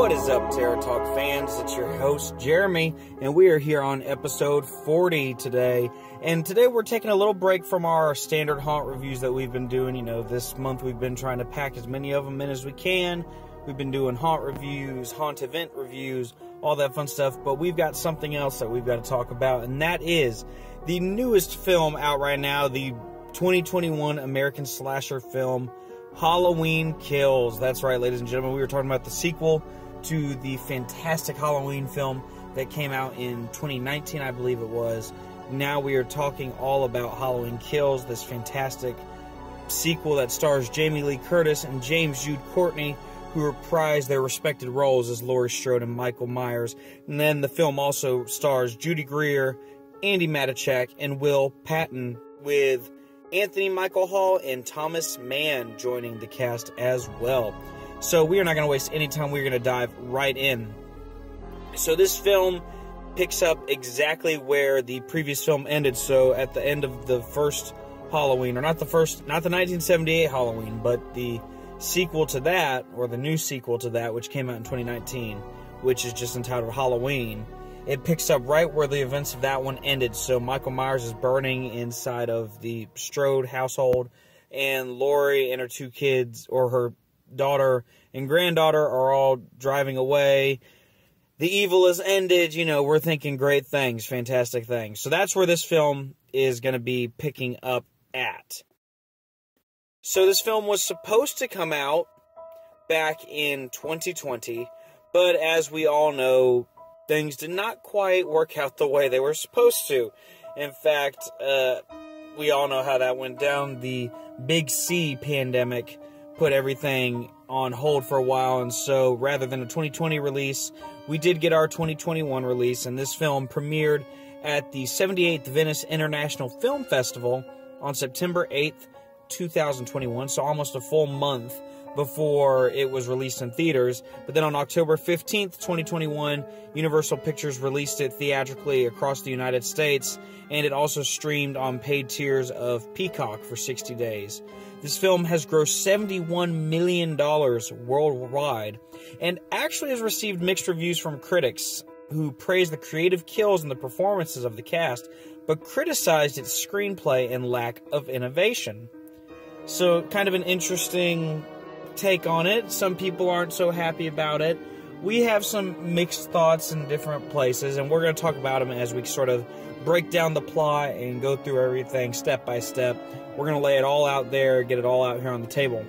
What is up, Terror Talk fans? It's your host, Jeremy, and we are here on episode 40 today. And today we're taking a little break from our standard haunt reviews that we've been doing. You know, this month we've been trying to pack as many of them in as we can. We've been doing haunt reviews, haunt event reviews, all that fun stuff. But we've got something else that we've got to talk about, and that is the newest film out right now, the 2021 American slasher film, Halloween Kills. That's right, ladies and gentlemen. We were talking about the sequel to the fantastic Halloween film that came out in 2019, I believe it was. Now we are talking all about Halloween Kills, this fantastic sequel that stars Jamie Lee Curtis and James Jude Courtney, who reprised their respected roles as Laurie Strode and Michael Myers. And then the film also stars Judy Greer, Andi Matichak, and Will Patton, with Anthony Michael Hall and Thomas Mann joining the cast as well. So we are not going to waste any time. We're going to dive right in. So this film picks up exactly where the previous film ended. So at the end of the first Halloween, or not the 1978 Halloween, but the sequel to that, or the new sequel to that, which came out in 2019, which is just entitled Halloween. It picks up right where the events of that one ended. So Michael Myers is burning inside of the Strode household, and Laurie and her two kids, or her daughter and granddaughter, are all driving away. The evil has ended. You know, we're thinking great things, fantastic things. So that's where this film is going to be picking up at. So this film was supposed to come out back in 2020, but as we all know, things did not quite work out the way they were supposed to. In fact, we all know how that went down. The Big C pandemic put everything on hold for a while, and so rather than a 2020 release, we did get our 2021 release, and this film premiered at the 78th Venice International Film Festival on September 8th, 2021, so almost a full month before it was released in theaters. But then on October 15th, 2021, Universal Pictures released it theatrically across the United States, and it also streamed on paid tiers of Peacock for 60 days. This film has grossed $71 million worldwide, and actually has received mixed reviews from critics, who praised the creative kills and the performances of the cast, but criticized its screenplay and lack of innovation. So, kind of an interesting take on it. Some people aren't so happy about it. We have some mixed thoughts in different places, and we're going to talk about them as we sort of break down the plot and go through everything step by step. We're going to lay it all out there, get it all out here on the table.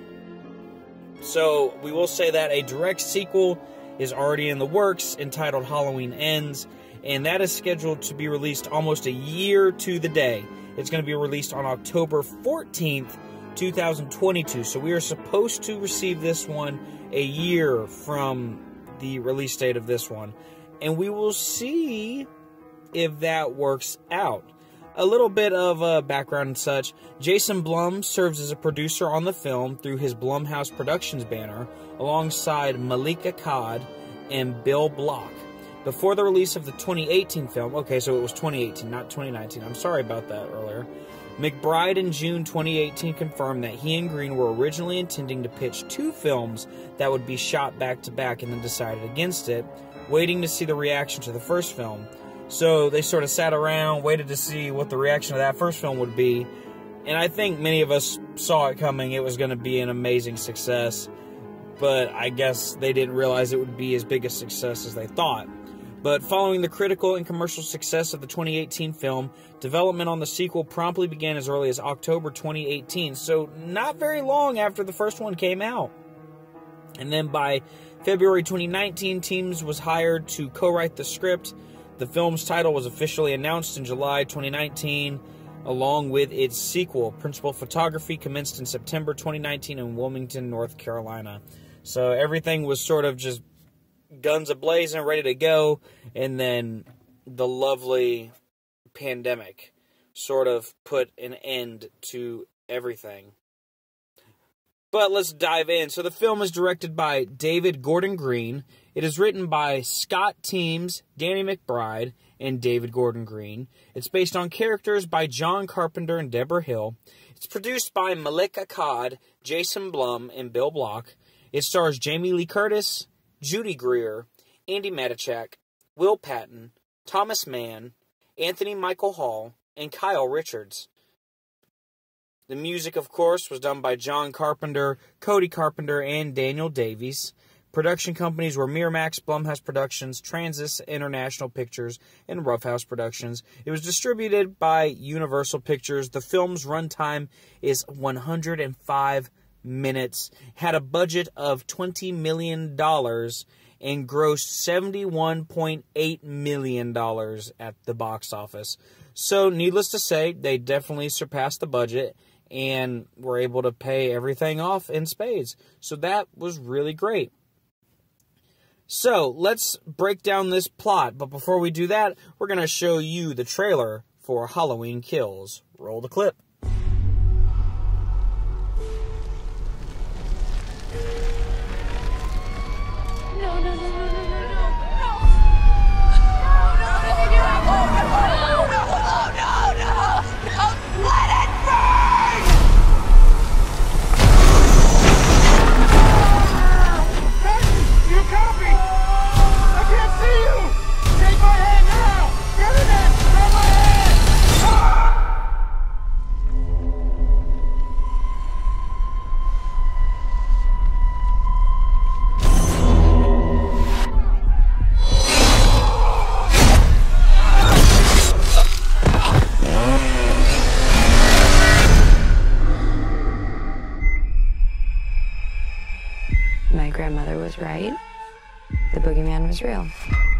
So we will say that a direct sequel is already in the works, entitled Halloween Ends, and that is scheduled to be released almost a year to the day. It's going to be released on October 14th, 2022. So we are supposed to receive this one a year from the release date of this one, and we will see if that works out. A little bit of background and such. Jason Blum serves as a producer on the film through his Blumhouse Productions banner, alongside Malika Akkad and Bill Block. Before the release of the 2018 film, okay, so it was 2018, not 2019. I'm sorry about that earlier. McBride in June 2018 confirmed that he and Green were originally intending to pitch two films that would be shot back-to-back, and then decided against it, waiting to see the reaction to the first film. So they sort of sat around, waited to see what the reaction to that first film would be, and I think many of us saw it coming. It was going to be an amazing success, but I guess they didn't realize it would be as big a success as they thought. But following the critical and commercial success of the 2018 film, development on the sequel promptly began as early as October 2018, so not very long after the first one came out. And then by February 2019, Teams was hired to co-write the script. The film's title was officially announced in July 2019, along with its sequel. Principal photography commenced in September 2019 in Wilmington, North Carolina. So everything was sort of just guns a-blazing, ready to go, and then the lovely pandemic sort of put an end to everything. But let's dive in. So the film is directed by David Gordon Green. It is written by Scott Teems, Danny McBride, and David Gordon Green. It's based on characters by John Carpenter and Debra Hill. It's produced by Malika Akkad, Jason Blum, and Bill Block. It stars Jamie Lee Curtis, Judy Greer, Andi Matichak, Will Patton, Thomas Mann, Anthony Michael Hall, and Kyle Richards. The music, of course, was done by John Carpenter, Cody Carpenter, and Daniel Davies. Production companies were Miramax, Blumhouse Productions, Transys International Pictures, and Roughhouse Productions. It was distributed by Universal Pictures. The film's runtime is 105 minutes. Had a budget of $20 million and grossed $71.8 million at the box office. So, needless to say, they definitely surpassed the budget and were able to pay everything off in spades. So that was really great. So, let's break down this plot, but before we do that, we're going to show you the trailer for Halloween Kills. Roll the clip. My grandmother was right. The boogeyman was real.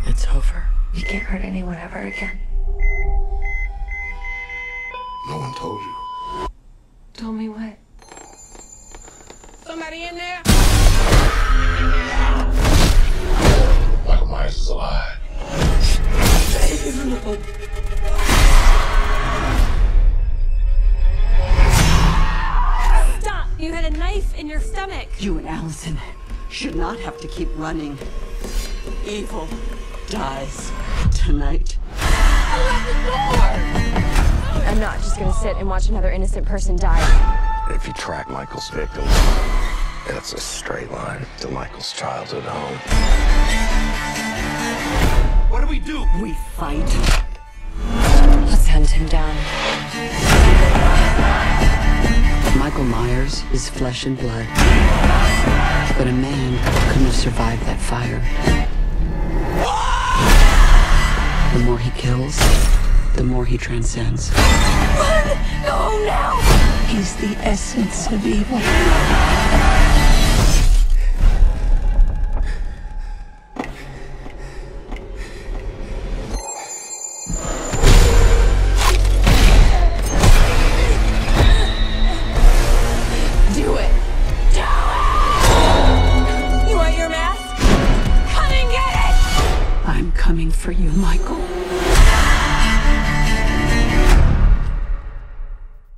It's over. You can't hurt anyone ever again. No one told you. Told me what? Somebody in there? Michael Myers is alive. Stop! You had a knife in your stomach. You and Allison should not have to keep running. Evil dies tonight. I'm not just gonna sit and watch another innocent person die. If you track Michael's victims, it's a straight line to Michael's childhood home. What do we do? We fight. Let's hunt him down. Michael Myers is flesh and blood. But a man couldn't have survived that fire. The more he kills, the more he transcends. Run! Go now! He's the essence of evil. Do it! You want your mask? Come and get it! I'm coming for you, Michael.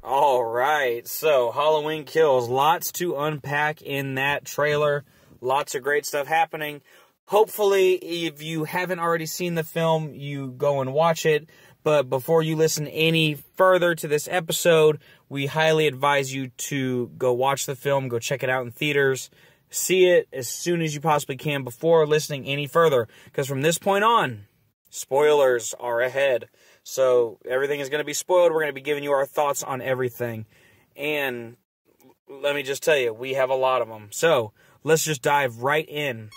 Alright, so Halloween Kills. Lots to unpack in that trailer. Lots of great stuff happening. Hopefully, if you haven't already seen the film, you go and watch it. But before you listen any further to this episode, we highly advise you to go watch the film, go check it out in theaters. See it as soon as you possibly can before listening any further. Because from this point on, spoilers are ahead. So everything is going to be spoiled. We're going to be giving you our thoughts on everything. And let me just tell you, we have a lot of them. So let's just dive right in.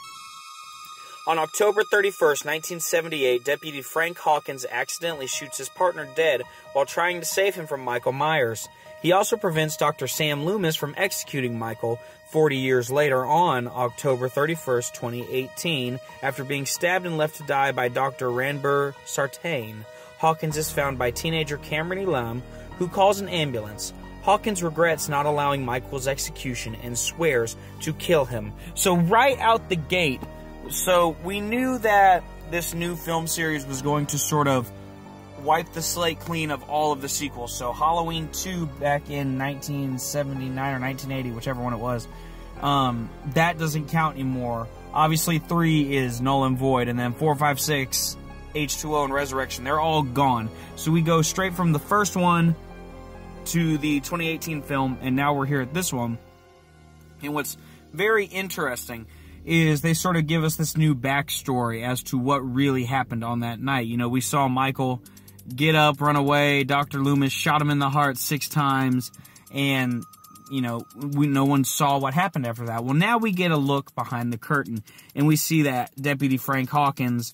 On October 31st, 1978, Deputy Frank Hawkins accidentally shoots his partner dead while trying to save him from Michael Myers. He also prevents Dr. Sam Loomis from executing Michael 40 years later on October 31st, 2018, after being stabbed and left to die by Dr. Ranbir Sartain. Hawkins is found by teenager Cameron Elam, who calls an ambulance. Hawkins regrets not allowing Michael's execution and swears to kill him. So right out the gate, so we knew that this new film series was going to sort of wipe the slate clean of all of the sequels. So Halloween 2 back in 1979 or 1980, whichever one it was, that doesn't count anymore. Obviously 3 is null and void, and then 4, 5, 6, H2O, and Resurrection, they're all gone. So we go straight from the first one to the 2018 film, and now we're here at this one. And what's very interesting is they sort of give us this new backstory as to what really happened on that night. You know, we saw Michael get up, run away. Dr. Loomis shot him in the heart 6 times, and, you know, no one saw what happened after that. Well, now we get a look behind the curtain, and we see that Deputy Frank Hawkins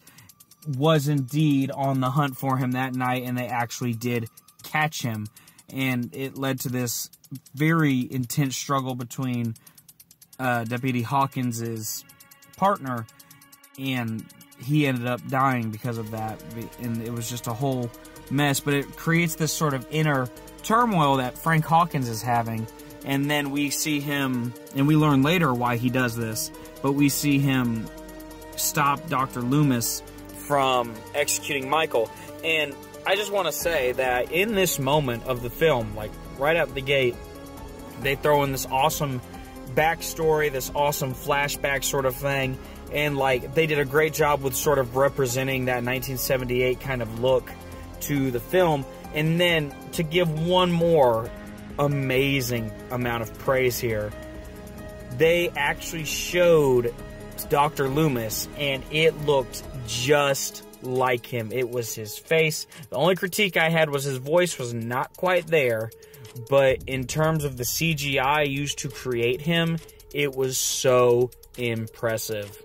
was indeed on the hunt for him that night, and they actually did catch him. And it led to this very intense struggle between Deputy Hawkins's partner, and he ended up dying because of that, and it was just a whole mess. But it creates this sort of inner turmoil that Frank Hawkins is having, and then we see him, and we learn later why he does this, but we see him stop Dr. Loomis from executing Michael. And I just want to say that in this moment of the film, like right out the gate, they throw in this awesome backstory, this awesome flashback sort of thing, and like they did a great job with sort of representing that 1978 kind of look to the film. And then to give one more amazing amount of praise here, they actually showed Dr. Loomis, and it looked just like him. It was his face. The only critique I had was his voice was not quite there, but in terms of the CGI used to create him, it was so impressive.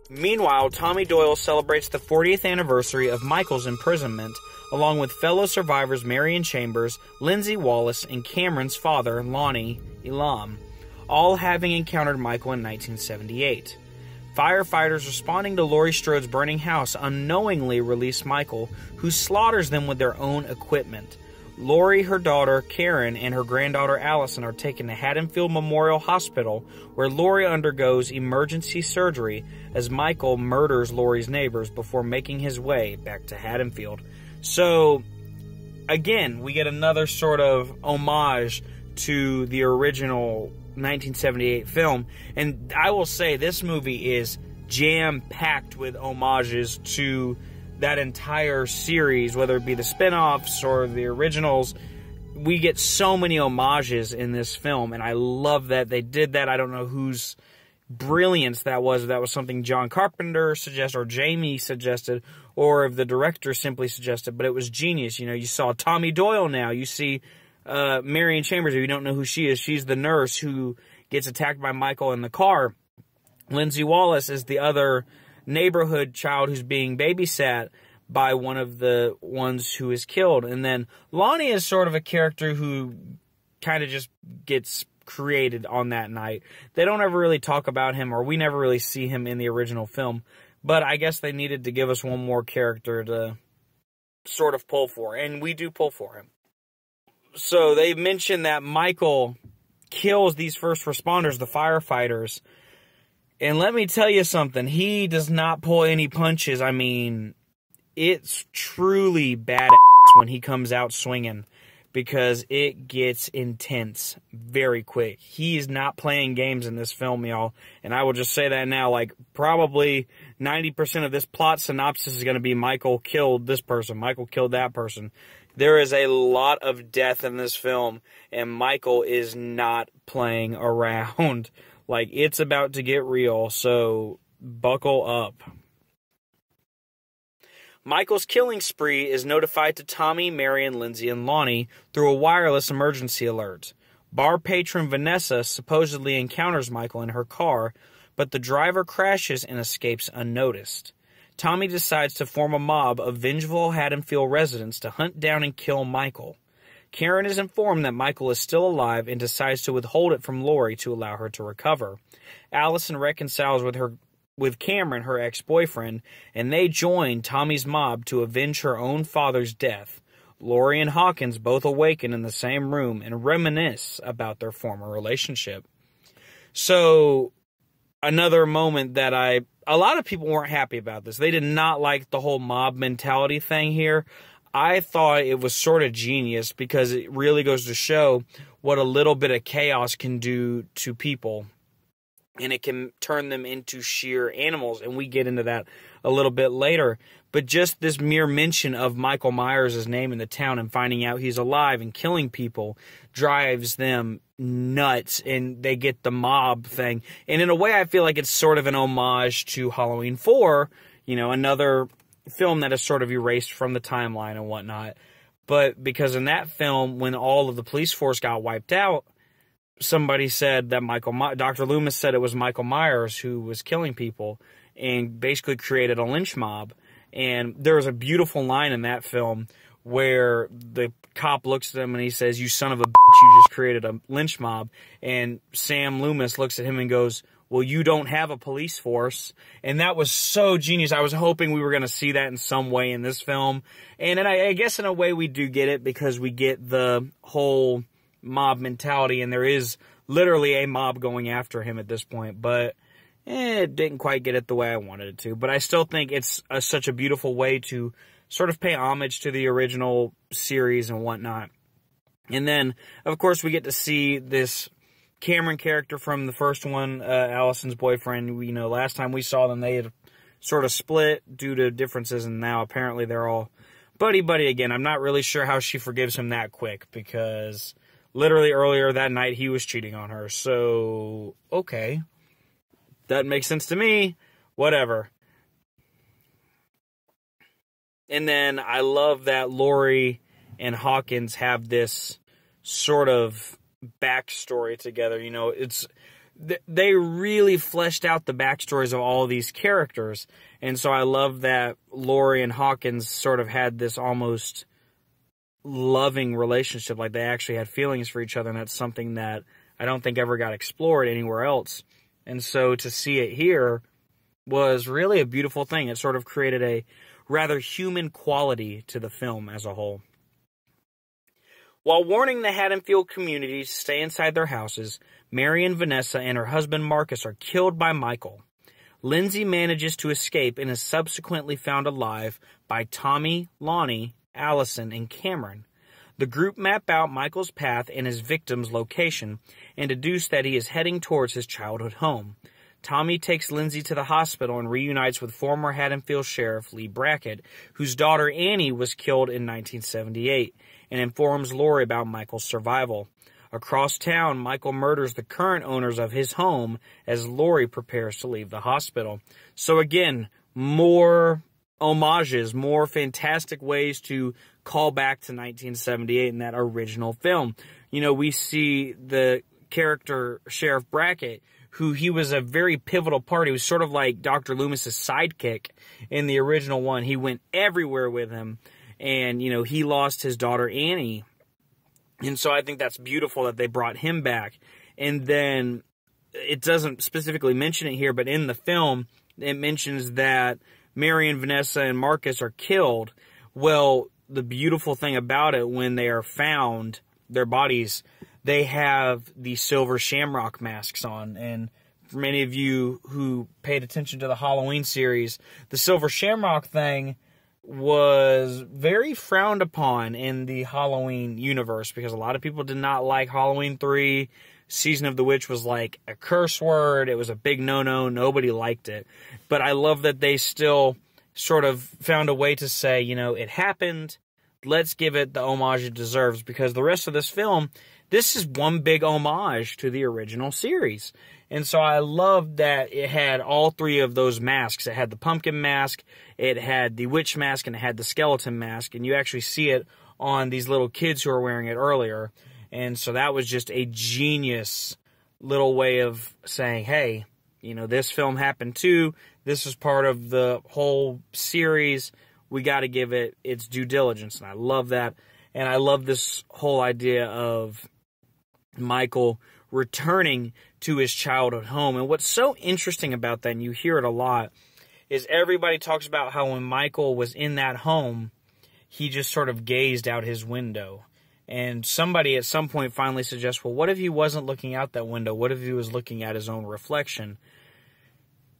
Meanwhile, Tommy Doyle celebrates the 40th anniversary of Michael's imprisonment, along with fellow survivors Marion Chambers, Lindsay Wallace, and Cameron's father, Lonnie Elam, all having encountered Michael in 1978. Firefighters responding to Laurie Strode's burning house unknowingly release Michael, who slaughters them with their own equipment. Laurie, her daughter, Karen, and her granddaughter, Allison, are taken to Haddonfield Memorial Hospital, where Laurie undergoes emergency surgery as Michael murders Laurie's neighbors before making his way back to Haddonfield. So, again, we get another sort of homage to the original 1978 film, and I will say this movie is jam-packed with homages to that entire series, whether it be the spin-offs or the originals. We get so many homages in this film, and I love that they did that. I don't know whose brilliance that was. If that was something John Carpenter suggested, or Jamie suggested, or if the director simply suggested, but it was genius. You know, you saw Tommy Doyle now. You see Marion Chambers, if you don't know who she is, she's the nurse who gets attacked by Michael in the car. Lindsay Wallace is the other neighborhood child who's being babysat by one of the ones who is killed. And then Lonnie is sort of a character who kind of just gets created on that night. They don't ever really talk about him, or we never really see him in the original film. But I guess they needed to give us one more character to sort of pull for, and we do pull for him. So they mentioned that Michael kills these first responders, the firefighters. And let me tell you something, he does not pull any punches. I mean, it's truly badass when he comes out swinging, because it gets intense very quick. He is not playing games in this film, y'all. And I will just say that now, like, probably 90% of this plot synopsis is going to be Michael killed this person, Michael killed that person. There is a lot of death in this film, and Michael is not playing around. Like, it's about to get real, so buckle up. Michael's killing spree is notified to Tommy, Marion, Lindsay, and Lonnie through a wireless emergency alert. Bar patron Vanessa supposedly encounters Michael in her car, but the driver crashes and escapes unnoticed. Tommy decides to form a mob of vengeful Haddonfield residents to hunt down and kill Michael. Karen is informed that Michael is still alive and decides to withhold it from Laurie to allow her to recover. Allison reconciles with Cameron, her ex-boyfriend, and they join Tommy's mob to avenge her own father's death. Laurie and Hawkins both awaken in the same room and reminisce about their former relationship. So, another moment that a lot of people weren't happy about this. They did not like the whole mob mentality thing here. I thought it was sort of genius, because it really goes to show what a little bit of chaos can do to people, and it can turn them into sheer animals, and we get into that a little bit later. but just this mere mention of Michael Myers' name in the town and finding out he's alive and killing people drives them nuts, and they get the mob thing. And in a way, I feel like it's sort of an homage to Halloween 4, you know, another film that is sort of erased from the timeline and whatnot. But because in that film, when all of the police force got wiped out, somebody said that Dr. Loomis said it was Michael Myers who was killing people and basically created a lynch mob. And there was a beautiful line in that film where the cop looks at him and he says, "You son of a bitch, you just created a lynch mob." And Sam Loomis looks at him and goes, "Well, you don't have a police force." And that was so genius. I was hoping we were going to see that in some way in this film. And then I guess in a way we do get it, because we get the whole mob mentality, and there is literally a mob going after him at this point. But it didn't quite get it the way I wanted it to. But I still think it's such a beautiful way to sort of pay homage to the original series and whatnot. And then, of course, we get to see this Cameron character from the first one, Allison's boyfriend. You know, last time we saw them, they had sort of split due to differences, and now apparently they're all buddy-buddy again. I'm not really sure how she forgives him that quick, because literally earlier that night he was cheating on her. So, okay. That makes sense to me. Whatever. And then I love that Laurie and Hawkins have this sort of backstory together. You know, they really fleshed out the backstories of all of these characters. And so I love that Laurie and Hawkins sort of had this almost loving relationship. Like, they actually had feelings for each other, and that's something that I don't think ever got explored anywhere else. And so to see it here was really a beautiful thing. It sort of created a rather human quality to the film as a whole. While warning the Haddonfield community to stay inside their houses, Marion Vanessa and her husband Marcus are killed by Michael. Lindsay manages to escape and is subsequently found alive by Tommy, Lonnie, Allison, and Cameron. The group map out Michael's path and his victim's location and deduce that he is heading towards his childhood home. Tommy takes Lindsay to the hospital and reunites with former Haddonfield Sheriff Lee Brackett, whose daughter Annie was killed in 1978, and informs Laurie about Michael's survival. Across town, Michael murders the current owners of his home as Laurie prepares to leave the hospital. So again, more homages, more fantastic ways to call back to 1978 in that original film. You know, we see the character Sheriff Brackett, who he was a very pivotal part. He was sort of like Dr. Loomis's sidekick in the original one. He went everywhere with him, and, you know, he lost his daughter Annie. And so I think that's beautiful that they brought him back. And then it doesn't specifically mention it here, but in the film, it mentions that Mary and Vanessa and Marcus are killed. Well, the beautiful thing about it, when they are found, their bodies, they have the silver shamrock masks on. And for many of you who paid attention to the Halloween series, the silver shamrock thing was very frowned upon in the Halloween universe, because a lot of people did not like Halloween 3. Season of the Witch was like a curse word. It was a big no-no. Nobody liked it. But I love that they still sort of found a way to say, you know, it happened. Let's give it the homage it deserves, because the rest of this film, this is one big homage to the original series. And so I love that it had all three of those masks. It had the pumpkin mask, it had the witch mask, and it had the skeleton mask. And you actually see it on these little kids who are wearing it earlier. And so that was just a genius little way of saying, hey, you know, this film happened too. This is part of the whole series. We got to give it its due diligence. And I love that. And I love this whole idea of Michael returning to his childhood home. And what's so interesting about that, and you hear it a lot, is everybody talks about how when Michael was in that home, he just sort of gazed out his window. And somebody at some point finally suggests, well, what if he wasn't looking out that window? What if he was looking at his own reflection?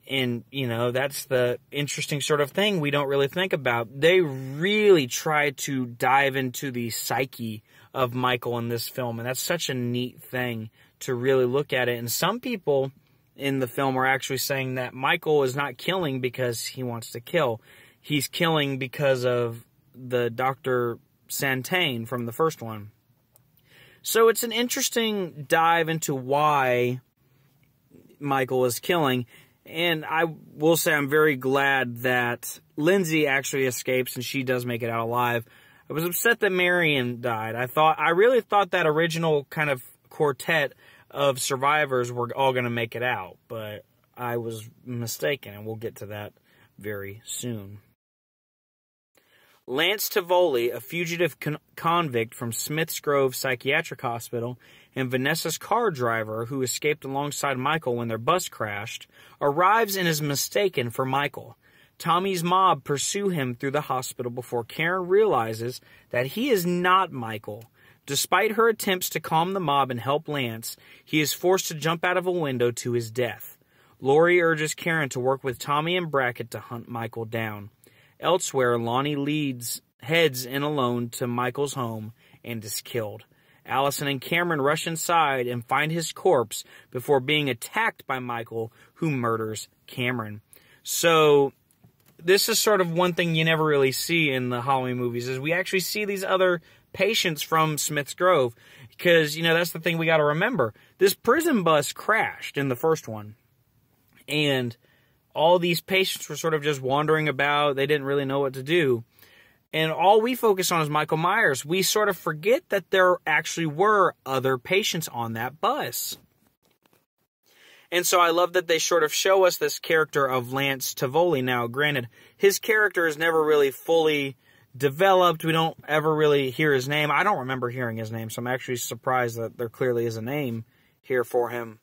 And, you know, that's the interesting sort of thing we don't really think about. They really try to dive into the psyche of Michael in this film, and that's such a neat thing to really look at it. And some people in the film are actually saying that Michael is not killing because he wants to kill. he's killing because of the Dr. Santane from the first one. So it's an interesting dive into why Michael is killing. And I will say I'm very glad that Lindsay actually escapes and she does make it out alive. I was upset that Marion died. I really thought that original kind of quartet of survivors were all going to make it out, but I was mistaken, and we'll get to that very soon. Lance Tivoli, a fugitive convict from Smith's Grove Psychiatric Hospital, and Vanessa's car driver, who escaped alongside Michael when their bus crashed, arrives and is mistaken for Michael. Tommy's mob pursue him through the hospital before Karen realizes that he is not Michael. Despite her attempts to calm the mob and help Lance, he is forced to jump out of a window to his death. Laurie urges Karen to work with Tommy and Brackett to hunt Michael down. Elsewhere, Lonnie heads in alone to Michael's home and is killed. Allison and Cameron rush inside and find his corpse before being attacked by Michael, who murders Cameron. So this is sort of one thing you never really see in the Halloween movies, is we actually see these other patients from Smith's Grove. Because, that's the thing we got to remember. This prison bus crashed in the first one. And all these patients were sort of just wandering about. They didn't really know what to do. And all we focus on is Michael Myers. We sort of forget that there actually were other patients on that bus. And so I love that they sort of show us this character of Lance Tivoli. Now, granted, his character is never really fully developed. We don't ever really hear his name. I don't remember hearing his name, so I'm actually surprised that there clearly is a name here for him.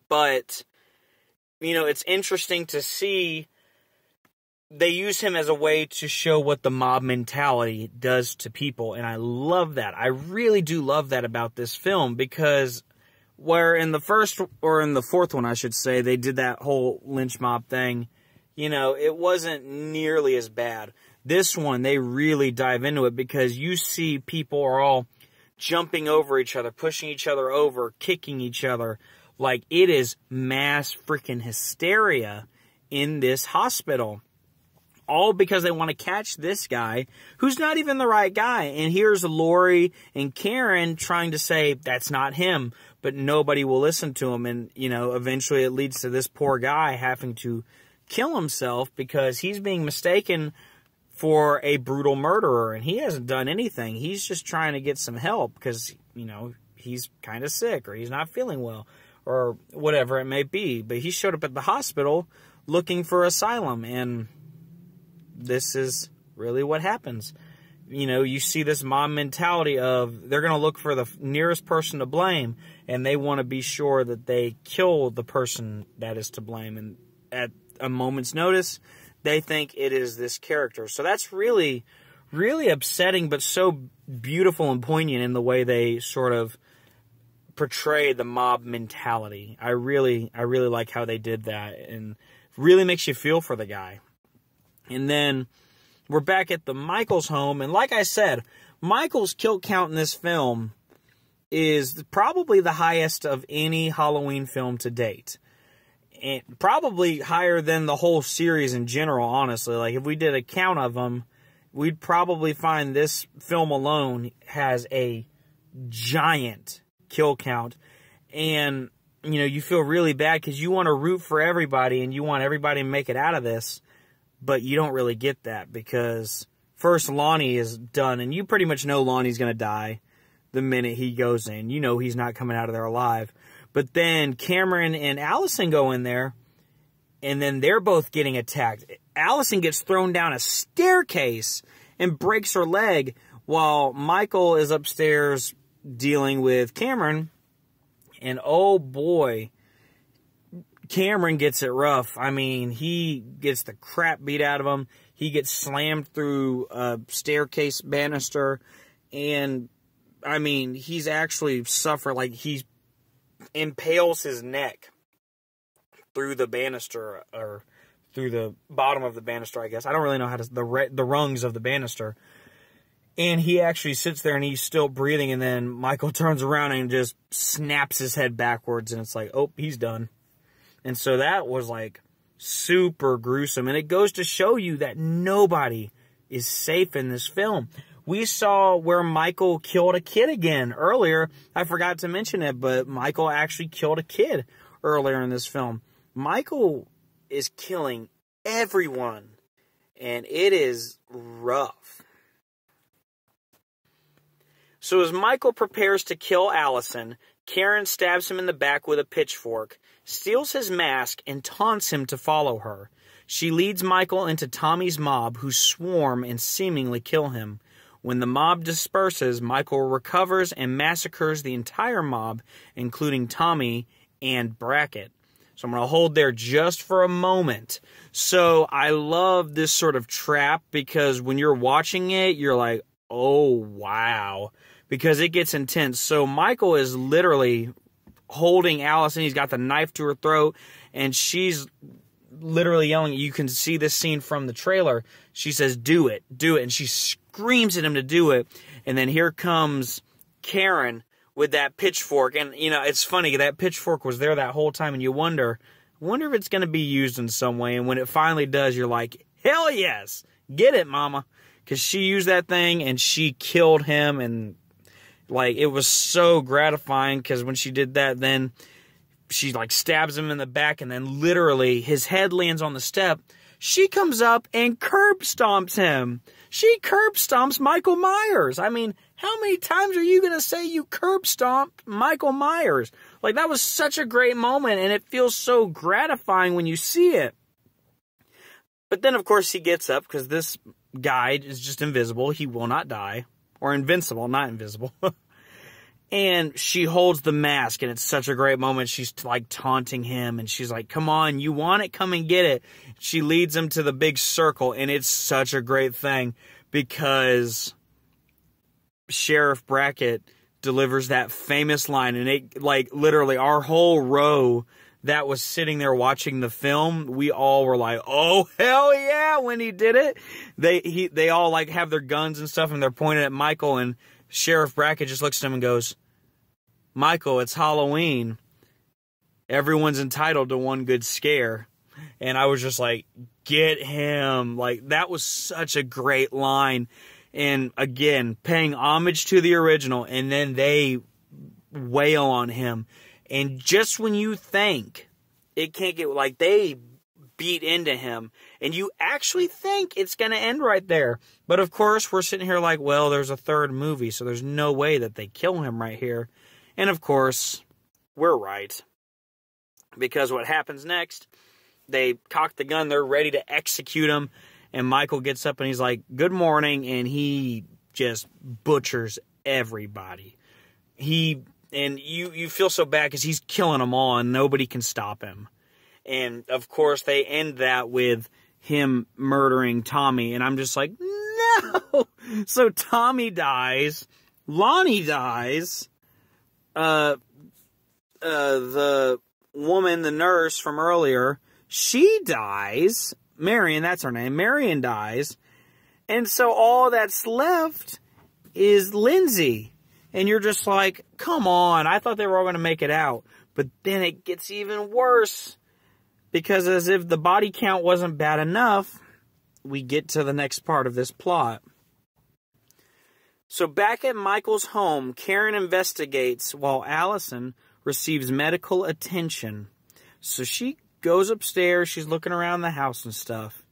But it's interesting to see they use him as a way to show what the mob mentality does to people, and I love that. I really do love that about this film, because where in the first, or in the fourth one, I should say, they did that whole lynch mob thing, it wasn't nearly as bad. This one, they really dive into it, because you see people are all jumping over each other, pushing each other over, kicking each other. Like, it is mass freaking hysteria in this hospital. All because they want to catch this guy who's not even the right guy. And here's Laurie and Karen trying to say that's not him, but nobody will listen to him. And, eventually it leads to this poor guy having to kill himself because he's being mistaken for a brutal murderer. And he hasn't done anything. He's just trying to get some help because, he's kind of sick or he's not feeling well, or whatever it may be. But he showed up at the hospital looking for asylum, and this is really what happens. You see this mob mentality of they're going to look for the nearest person to blame, and they want to be sure that they kill the person that is to blame. And at a moment's notice, they think it is this character. So that's really, really upsetting, but so beautiful and poignant in the way they sort of portray the mob mentality. I really like how they did that, and really makes you feel for the guy. And then we're back at the Michaels home, and like I said, Michael's kill count in this film is probably the highest of any Halloween film to date. And probably higher than the whole series in general, honestly. Like, if we did a count of them, we'd probably find this film alone has a giant kill count. And, you feel really bad because you want to root for everybody and you want everybody to make it out of this. But you don't really get that because first Lonnie is done, and you pretty much know Lonnie's going to die the minute he goes in. He's not coming out of there alive. But then Cameron and Allison go in there, and then they're both getting attacked. Allison gets thrown down a staircase and breaks her leg while Michael is upstairs dealing with Cameron. And oh boy, Cameron gets it rough. I mean, he gets the crap beat out of him. He gets slammed through a staircase banister. And, I mean, he's actually suffered. Like, he impales his neck through the banister, or through the bottom of the banister, I guess. I don't really know how to, the rungs of the banister. And he actually sits there and he's still breathing. And then Michael turns around and just snaps his head backwards. And it's like, oh, he's done. And so that was like super gruesome. And it goes to show you that nobody is safe in this film. We saw where Michael killed a kid again earlier. I forgot to mention it, but Michael actually killed a kid earlier in this film. Michael is killing everyone, and it is rough. So as Michael prepares to kill Allison, Karen stabs him in the back with a pitchfork, steals his mask, and taunts him to follow her. She leads Michael into Tommy's mob, who swarm and seemingly kill him. When the mob disperses, Michael recovers and massacres the entire mob, including Tommy and Brackett. So I'm going to hold there just for a moment. So I love this sort of trap because when you're watching it, you're like, oh, wow. Because it gets intense. So Michael is literally holding Allison. He's got the knife to her throat, and she's literally yelling. You can see this scene from the trailer. She says, do it, do it. And she screams at him to do it. And then here comes Karen with that pitchfork. And, you know, it's funny. That pitchfork was there that whole time. And you wonder if it's going to be used in some way. And when it finally does, you're like, hell yes. Get it, mama. Because she used that thing and she killed him. And, like, it was so gratifying because when she did that, then she, like, stabs him in the back, and then literally his head lands on the step. She comes up and curb stomps him. She curb stomps Michael Myers. I mean, how many times are you going to say you curb stomped Michael Myers? Like, that was such a great moment, and it feels so gratifying when you see it. But then, of course, he gets up because this guy is just invisible. He will not die. Or invincible, not invisible. And she holds the mask, and it's such a great moment. She's, like, taunting him, and she's like, come on, you want it? Come and get it. She leads him to the big circle, and it's such a great thing because Sheriff Brackett delivers that famous line, and it, like, literally our whole row that was sitting there watching the film, we all were like, oh, hell yeah, when he did it. They all, like, have their guns and stuff, and they're pointed at Michael, and Sheriff Brackett just looks at him and goes, Michael, it's Halloween. Everyone's entitled to one good scare. And I was just like, get him. Like, that was such a great line. And again, paying homage to the original, and then they wail on him. And just when you think it can't get, like, they beat into him, and you actually think it's going to end right there. But of course, we're sitting here like, well, there's a third movie, so there's no way that they kill him right here. And of course, we're right. Because what happens next, they cock the gun, they're ready to execute him, and Michael gets up and he's like, good morning, and he just butchers everybody. And you feel so bad because he's killing them all and nobody can stop him. And, of course, they end that with him murdering Tommy. And I'm just like, no! So Tommy dies. Lonnie dies. The woman, the nurse from earlier, she dies. Marion, that's her name. Marion dies. And so all that's left is Lindsay. And you're just like, come on. I thought they were all going to make it out. But then it gets even worse. Because as if the body count wasn't bad enough, we get to the next part of this plot. So back at Michael's home, Karen investigates while Allison receives medical attention. So she goes upstairs, she's looking around the house and stuff.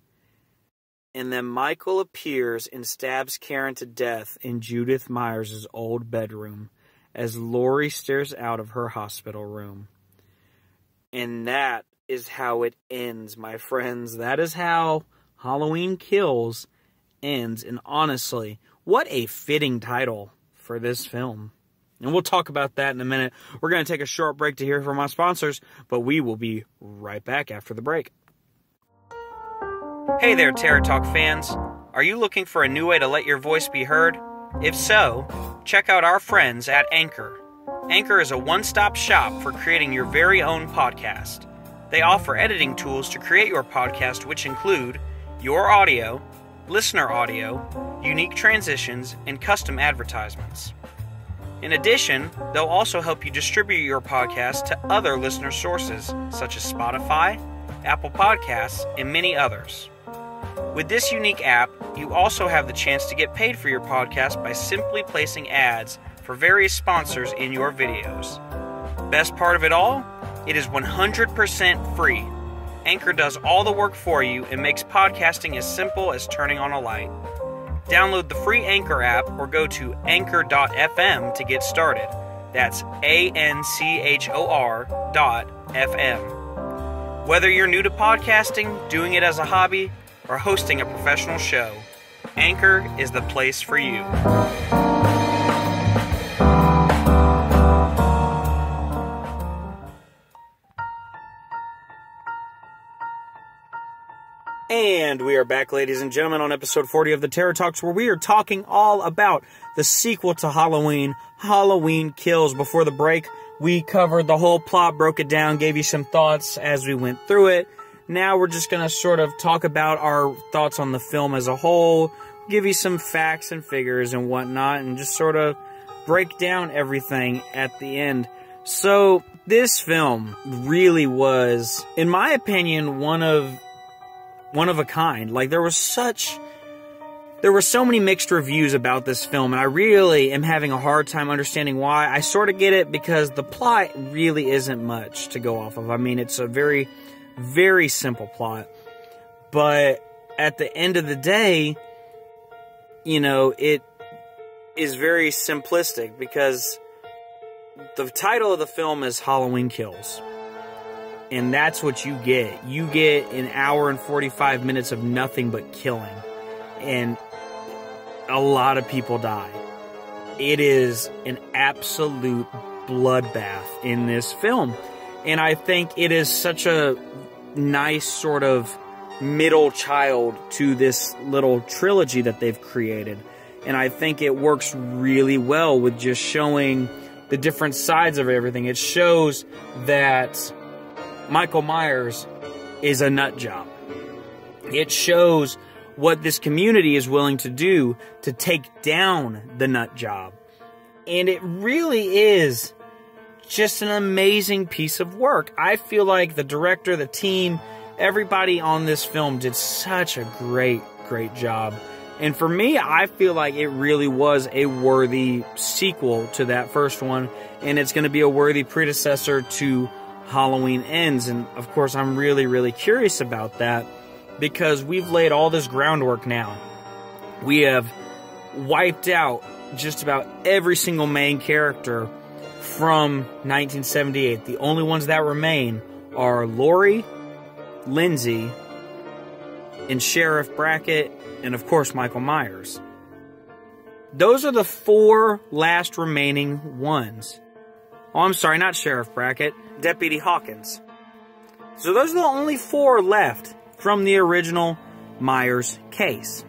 And then Michael appears and stabs Karen to death in Judith Myers' old bedroom as Lori stares out of her hospital room. And that is how it ends, my friends. That is how Halloween Kills ends. And honestly, what a fitting title for this film. And we'll talk about that in a minute. We're going to take a short break to hear from our sponsors, but we will be right back after the break. Hey there, Terror Talk fans. Are you looking for a new way to let your voice be heard? If so, check out our friends at Anchor. Anchor is a one-stop shop for creating your very own podcast. They offer editing tools to create your podcast, which include your audio, listener audio, unique transitions, and custom advertisements. In addition, they'll also help you distribute your podcast to other listener sources, such as Spotify, Apple Podcasts, and many others. With this unique app, you also have the chance to get paid for your podcast by simply placing ads for various sponsors in your videos. Best part of it all? It is 100% free. Anchor does all the work for you and makes podcasting as simple as turning on a light. Download the free Anchor app or go to anchor.fm to get started. That's ANCHOR.FM. Whether you're new to podcasting, doing it as a hobby, or hosting a professional show, Anchor is the place for you. And we are back, ladies and gentlemen, on episode 40 of the Terror Talks, where we are talking all about the sequel to Halloween, Halloween Kills. Before the break, we covered the whole plot, broke it down, gave you some thoughts as we went through it. Now we're just going to sort of talk about our thoughts on the film as a whole, give you some facts and figures and whatnot, and just sort of break down everything at the end. So, this film really was, in my opinion, one of a kind. Like, there were so many mixed reviews about this film, and I really am having a hard time understanding why. I sort of get it, because the plot really isn't much to go off of. I mean, it's a very, very simple plot. But at the end of the day, you know, it is very simplistic, because the title of the film is Halloween Kills. And that's what you get. You get an hour and 45 minutes of nothing but killing. And a lot of people die. It is an absolute bloodbath in this film. And I think it is such a nice sort of middle child to this little trilogy that they've created. And I think it works really well with just showing the different sides of everything. It shows that Michael Myers is a nut job. It shows what this community is willing to do to take down the nut job. And it really is just an amazing piece of work. I feel like the director, the team, everybody on this film did such a great, great job. And for me, I feel like it really was a worthy sequel to that first one. And it's going to be a worthy predecessor to Halloween Ends. And of course, I'm really, really curious about that, because we've laid all this groundwork now. We have wiped out just about every single main character from 1978. The only ones that remain are Laurie, Lindsay, and Sheriff Brackett, and of course Michael Myers. Those are the four last remaining ones. Oh, I'm sorry, not Sheriff Brackett, Deputy Hawkins. So those are the only four left from the original Myers case.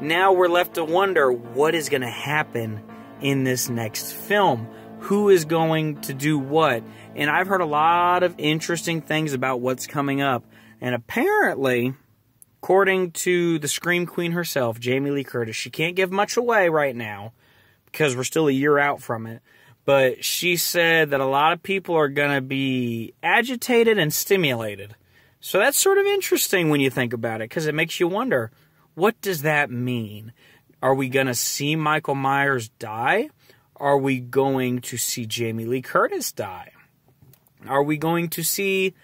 Now we're left to wonder what is going to happen in this next film. Who is going to do what? And I've heard a lot of interesting things about what's coming up. And apparently, according to the Scream Queen herself, Jamie Lee Curtis, she can't give much away right now because we're still a year out from it. But she said that a lot of people are going to be agitated and stimulated. So that's sort of interesting when you think about it, because it makes you wonder, what does that mean? Are we going to see Michael Myers die? Are we going to see Jamie Lee Curtis die? Are we going to see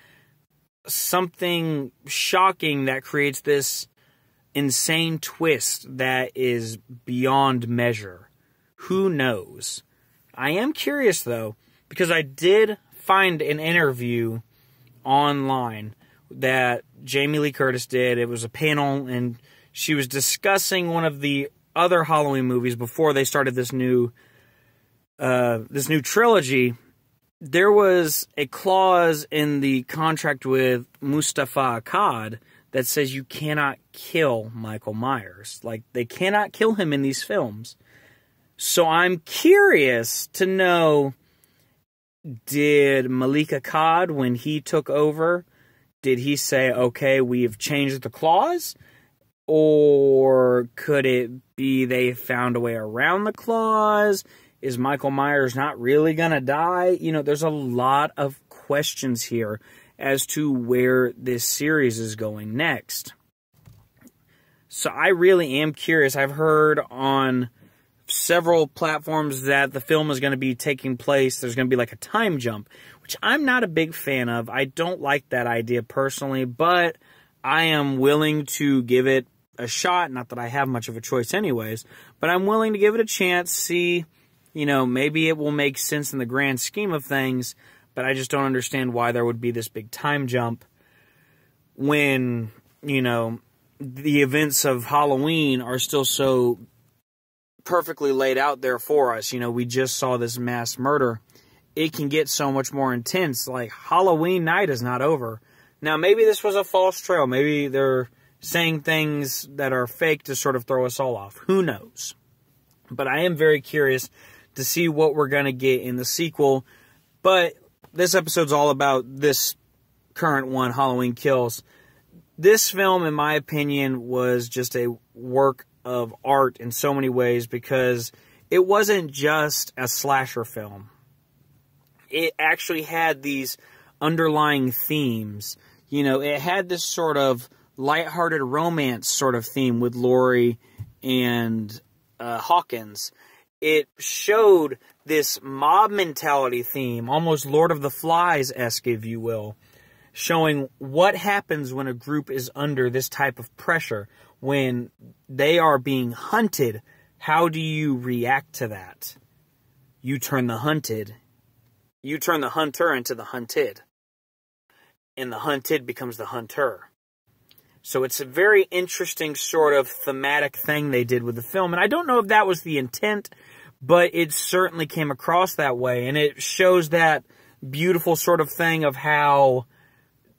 something shocking that creates this insane twist that is beyond measure? Who knows? I am curious, though, because I did find an interview online that Jamie Lee Curtis did. It was a panel, and she was discussing one of the other Halloween movies before they started this new trilogy. There was a clause in the contract with Mustafa Akkad that says you cannot kill Michael Myers. Like, they cannot kill him in these films. So I'm curious to know, did Malik Akkad, when he took over, did he say, okay, we've changed the clause? Or could it be they found a way around the clause? Is Michael Myers not really going to die? You know, there's a lot of questions here. as to where this series is going next. So I really am curious. I've heard on several platforms that the film is going to be taking place. There's going to be like a time jump, which I'm not a big fan of. I don't like that idea personally, but I am willing to give it a shot. Not that I have much of a choice anyways, but I'm willing to give it a chance, see, you know, maybe it will make sense in the grand scheme of things, but I just don't understand why there would be this big time jump when, you know, the events of Halloween are still so perfectly laid out there for us. You know, we just saw this mass murder. It can get so much more intense. Like, Halloween night is not over. Now, maybe this was a false trail. Maybe they're saying things that are fake to sort of throw us all off. Who knows? But I am very curious to see what we're going to get in the sequel. But this episode's all about this current one, Halloween Kills. This film, in my opinion, was just a work of art in so many ways, because it wasn't just a slasher film. It actually had these underlying themes. You know, it had this sort of lighthearted romance sort of theme with Laurie and Hawkins. It showed this mob mentality theme, almost Lord of the Flies-esque, if you will, showing what happens when a group is under this type of pressure. When they are being hunted, how do you react to that? You turn the hunter into the hunted. And the hunted becomes the hunter. So it's a very interesting sort of thematic thing they did with the film. And I don't know if that was the intent, but it certainly came across that way. And it shows that beautiful sort of thing of how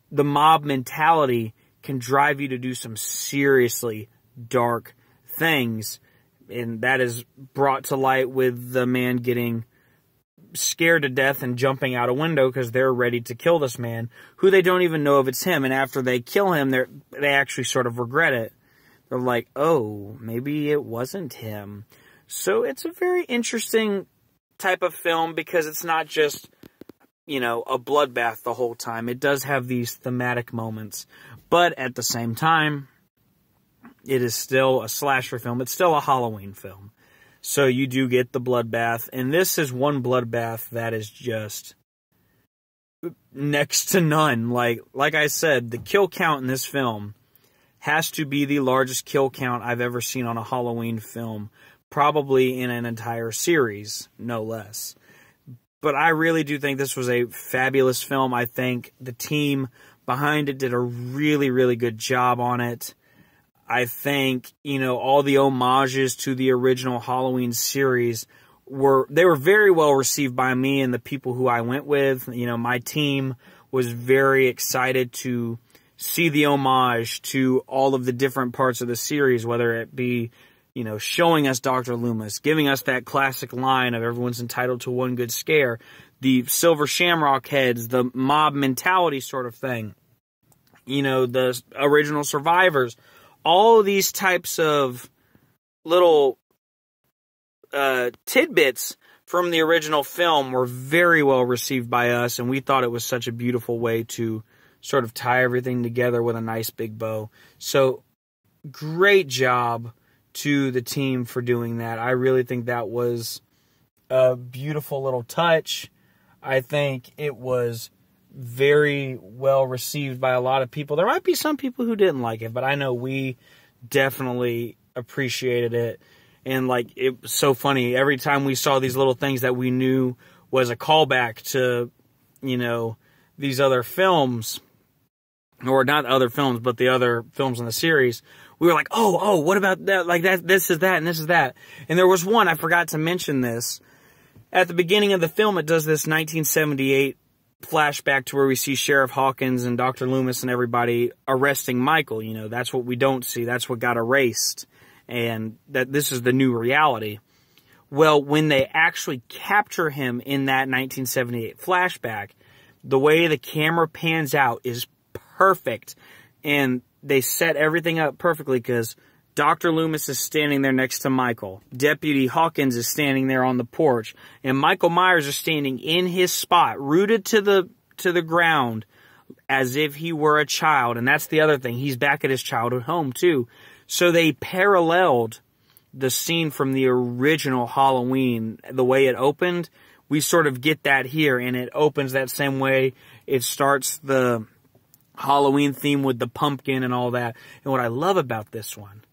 the mob mentality can drive you to do some seriously dark things. And that is brought to light with the man getting scared to death and jumping out a window because they're ready to kill this man, who they don't even know if it's him. And after they kill him, they actually sort of regret it. They're like, oh, maybe it wasn't him. So it's a very interesting type of film, because it's not just, you know, a bloodbath the whole time. It does have these thematic moments. But at the same time, it is still a slasher film. It's still a Halloween film. So you do get the bloodbath. And this is one bloodbath that is just next to none. Like I said, the kill count in this film has to be the largest kill count I've ever seen on a Halloween film. Probably in an entire series, no less. But I really do think this was a fabulous film. I think the team behind it did a really, really good job on it. I think, you know, all the homages to the original Halloween series were very well received by me and the people who I went with. You know, my team was very excited to see the homage to all of the different parts of the series, whether it be, you know, showing us Dr. Loomis, giving us that classic line of everyone's entitled to one good scare, the silver shamrock heads, the mob mentality sort of thing, you know, the original survivors. All these types of little tidbits from the original film were very well received by us, and we thought it was such a beautiful way to sort of tie everything together with a nice big bow. So, great job to the team for doing that. I really think that was a beautiful little touch. I think it was very well received by a lot of people. There might be some people who didn't like it, but I know we definitely appreciated it. And like, it was so funny. Every time we saw these little things that we knew was a callback to, you know, these other films, or not other films, but the other films in the series, we were like, oh, what about that? Like that, this is that, and this is that. And there was one, I forgot to mention this. At the beginning of the film, it does this 1978 flashback to where we see Sheriff Hawkins and Dr. Loomis and everybody arresting Michael. You know, that's what we don't see. That's what got erased. And that this is the new reality. Well, when they actually capture him in that 1978 flashback, the way the camera pans out is perfect. And they set everything up perfectly because Dr. Loomis is standing there next to Michael. Deputy Hawkins is standing there on the porch. And Michael Myers is standing in his spot, rooted to the ground, as if he were a child. And that's the other thing. He's back at his childhood home, too. So they paralleled the scene from the original Halloween, the way it opened. We sort of get that here, and it opens that same way. It starts the Halloween theme with the pumpkin and all that. And what I love about this one,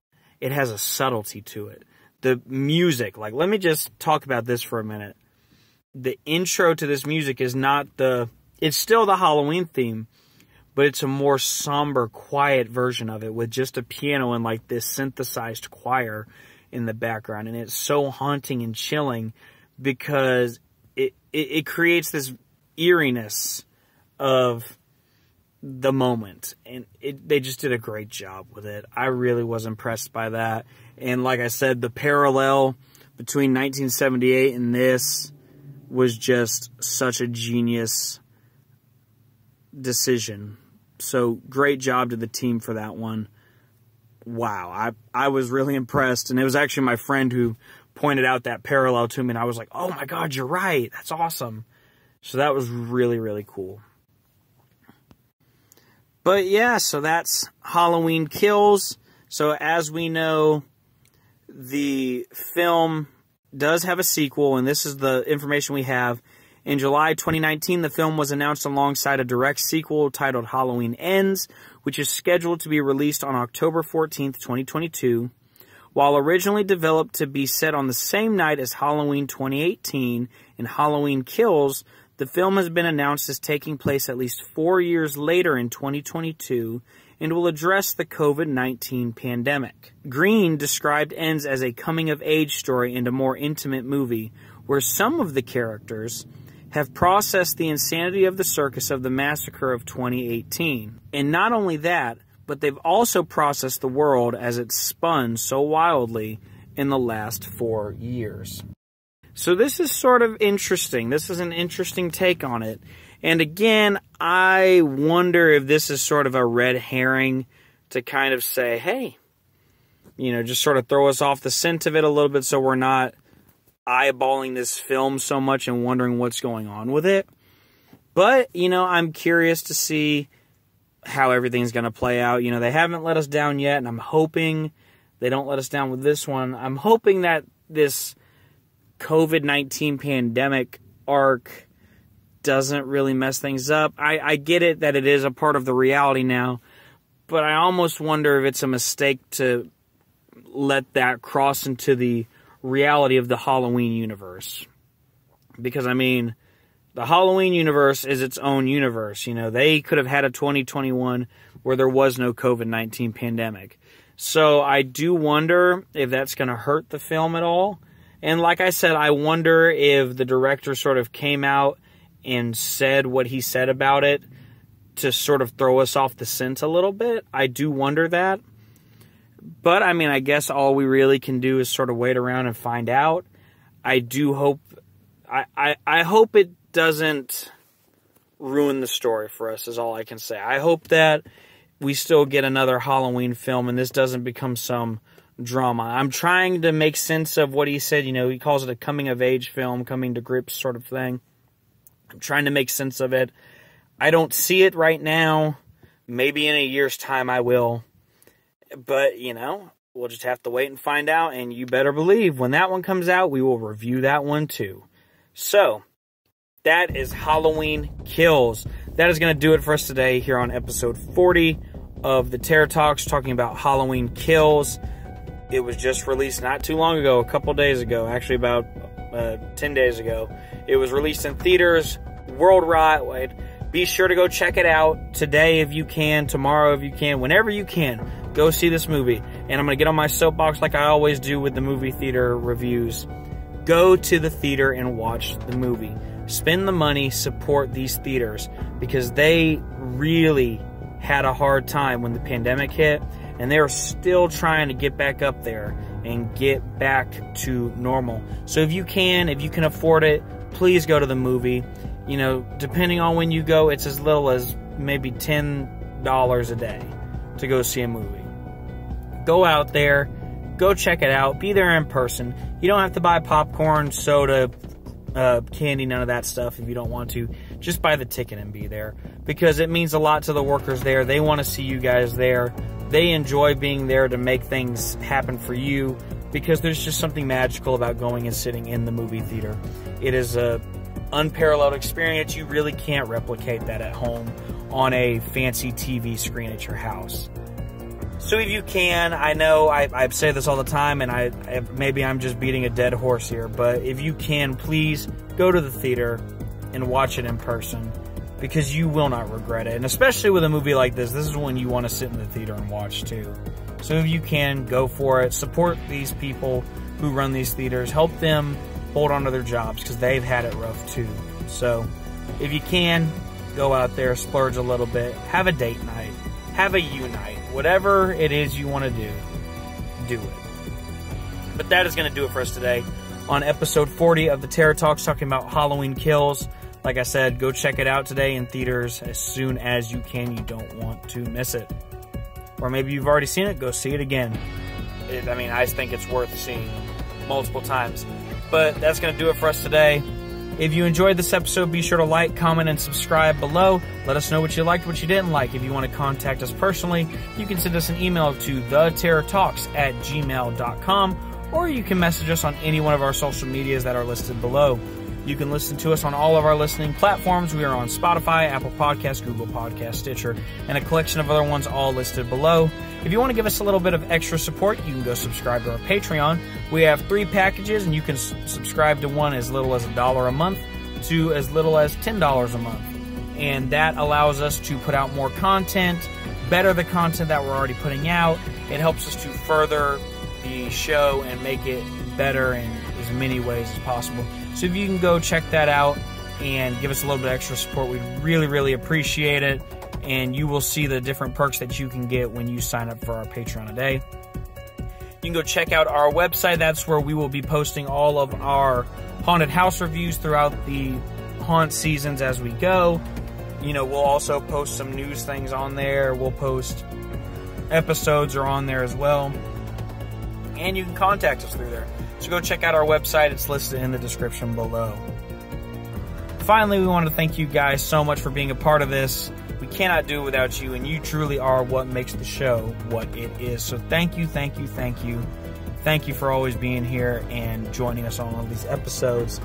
it has a subtlety to it. The music, like, let me just talk about this for a minute. The intro to this music is not it's still the Halloween theme, but it's a more somber, quiet version of it with just a piano and like this synthesized choir in the background. And it's so haunting and chilling because it creates this eeriness of the moment. And they just did a great job with it. I really was impressed by that. And like I said, the parallel between 1978 and this was just such a genius decision. So great job to the team for that one. Wow, I was really impressed. And it was actually my friend who pointed out that parallel to me, and I was like, oh my God, you're right. That's awesome. So that was really, really cool. But yeah, so that's Halloween Kills. So as we know, the film does have a sequel, and this is the information we have. In July 2019, the film was announced alongside a direct sequel titled Halloween Ends, which is scheduled to be released on October 14th, 2022. While originally developed to be set on the same night as Halloween 2018 and Halloween Kills, the film has been announced as taking place at least 4 years later in 2022 and will address the COVID-19 pandemic. Green described Ends as a coming-of-age story and a more intimate movie, where some of the characters have processed the insanity of the circus of the massacre of 2018. And not only that, but they've also processed the world as it spun so wildly in the last 4 years. So this is sort of interesting. This is an interesting take on it. And again, I wonder if this is sort of a red herring to kind of say, hey, you know, just sort of throw us off the scent of it a little bit so we're not eyeballing this film so much and wondering what's going on with it. But, you know, I'm curious to see how everything's going to play out. You know, they haven't let us down yet, and I'm hoping they don't let us down with this one. I'm hoping that this COVID-19 pandemic arc doesn't really mess things up. I get it that it is a part of the reality now, but I almost wonder if it's a mistake to let that cross into the reality of the Halloween universe. Because, I mean, the Halloween universe is its own universe. You know, they could have had a 2021 where there was no COVID-19 pandemic. So I do wonder if that's going to hurt the film at all. And like I said, I wonder if the director sort of came out and said what he said about it to sort of throw us off the scent a little bit. I do wonder that. But, I mean, I guess all we really can do is sort of wait around and find out. I do hope... I hope it doesn't ruin the story for us, is all I can say. I hope that we still get another Halloween film and this doesn't become some drama. I'm trying to make sense of what he said. You know, he calls it a coming-of-age film, coming to grips sort of thing. I'm trying to make sense of it. I don't see it right now. Maybe in a year's time I will. But, you know, we'll just have to wait and find out. And you better believe when that one comes out, we will review that one too. So, that is Halloween Kills. That is going to do it for us today here on episode 40 of the Terror Talks, talking about Halloween Kills. It was just released not too long ago, a couple days ago, actually about 10 days ago. It was released in theaters worldwide. Be sure to go check it out today if you can, tomorrow if you can, whenever you can. Go see this movie. And I'm going to get on my soapbox like I always do with the movie theater reviews. Go to the theater and watch the movie. Spend the money, support these theaters, because they really had a hard time when the pandemic hit, and they're still trying to get back up there and get back to normal. So if you can afford it, please go to the movie. You know, depending on when you go, it's as little as maybe $10 a day to go see a movie. Go out there, go check it out, be there in person. You don't have to buy popcorn, soda, candy, none of that stuff if you don't want to. just buy the ticket and be there, because it means a lot to the workers there. They want to see you guys there. They enjoy being there to make things happen for you, because there's just something magical about going and sitting in the movie theater. It is a unparalleled experience. You really can't replicate that at home on a fancy TV screen at your house. So if you can, I know I say this all the time, and maybe I'm just beating a dead horse here, but if you can, please go to the theater and watch it in person, because you will not regret it. And especially with a movie like this is when you want to sit in the theater and watch too. So if you can, go for it. Support these people who run these theaters. Help them hold on to their jobs, because they've had it rough too. So if you can, go out there, splurge a little bit, have a date night, have a U-night. Whatever it is you want to do it. But that is going to do it for us today on episode 40 of the Terror Talks, talking about Halloween Kills. Like I said, go check it out today in theaters as soon as you can. You don't want to miss it. Or maybe you've already seen it, go see it again. I think it's worth seeing multiple times. But that's going to do it for us today. If you enjoyed this episode, be sure to like, comment, and subscribe below. Let us know what you liked, what you didn't like. If you want to contact us personally, you can send us an email to theterrortalks@gmail.com, or you can message us on any one of our social medias that are listed below. You can listen to us on all of our listening platforms. We are on Spotify, Apple Podcasts, Google Podcasts, Stitcher, and a collection of other ones all listed below. If you want to give us a little bit of extra support, you can go subscribe to our Patreon. We have 3 packages, and you can subscribe to one as little as $1 a month to as little as $10 a month. And that allows us to put out more content, better the content that we're already putting out. It helps us to further the show and make it better in as many ways as possible. So if you can go check that out and give us a little bit of extra support, we'd really, really appreciate it. And you will see the different perks that you can get when you sign up for our Patreon today. You can go check out our website. That's where we will be posting all of our haunted house reviews throughout the haunt seasons as we go. We'll also post some news things on there. We'll post episodes are on there as well. And you can contact us through there. So go check out our website. It's listed in the description below. Finally, we want to thank you guys so much for being a part of this. We cannot do it without you, and you truly are what makes the show what it is. So thank you, thank you, thank you. Thank you for always being here and joining us on all of these episodes.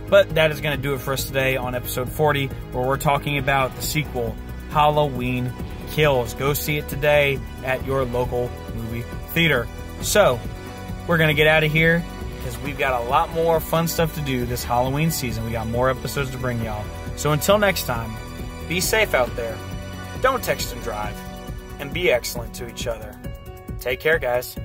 But that is going to do it for us today on episode 40, where we're talking about the sequel, Halloween Kills. Go see it today at your local movie theater. So, we're going to get out of here, because we've got a lot more fun stuff to do this Halloween season. We got more episodes to bring y'all. So until next time, be safe out there. Don't text and drive. And be excellent to each other. Take care, guys.